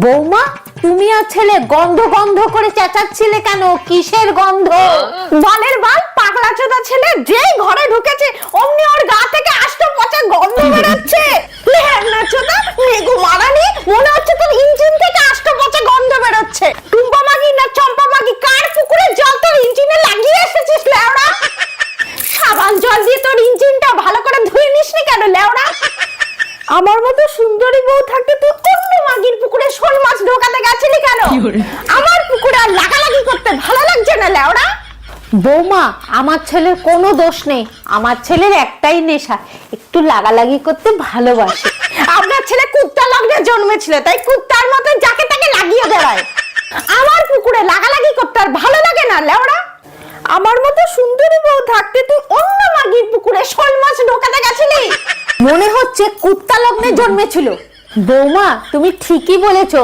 বৌমা, তুমি আর ছেলে গন্ধ গন্ধ করে চেঁচাচ্ছিলে কেন? কিসের গন্ধ? বালের বাল পাগলা চোদা ছেলে যেই ঘরে ঢুকেছে অমনি ওর গা থেকে আষ্ট পচা গন্ধ বেরোচ্ছে। লেহনা চোদা মেঘু মারানি, মনে হচ্ছে তোর ইঞ্জিন থেকে আষ্ট পচা গন্ধ বেরোচ্ছে। টুম্পা মাগি না চম্পা মাগি, কার পুকুরে জল তোর ইঞ্জিনে লাগিয়ে এসেছিস লেওড়া? সাবান জল দিয়ে তোর ইঞ্জিনটা ভালো করে ধুয়ে নিসনি কেন লেওড়া? আমার মতো সুন্দরী বউ থাকতে তুই অন্য মাগির পুকুরে শোল মাছ ঢোকাতে গেছিলি কেন? আমার পুকুরে আর লাগালাগি করতে ভালো লাগছে না লেওড়া। বৌমা, আমার ছেলের কোনো দোষ নেই। আমার ছেলের একটাই নেশা, একটু লাগালাগি করতে ভালোবাসে। আপনার ছেলে কুত্তা লগ্নে জন্মেছিল, তাই কুত্তার মতো যাকে তাকে লাগিয়ে বেড়ায়। আমার পুকুরে লাগালাগি করতে আর ভালো লাগে না লেওড়া। আমার মতো সুন্দরী বউ থাকতে তুই অন্য মাগির পুকুরে শোল মাছ ঢোকাতে গেছিলি। মনে হচ্ছে কুত্তা লগ্নে জন্মেছিল। বৌমা, তুমি ঠিকই বলেছো।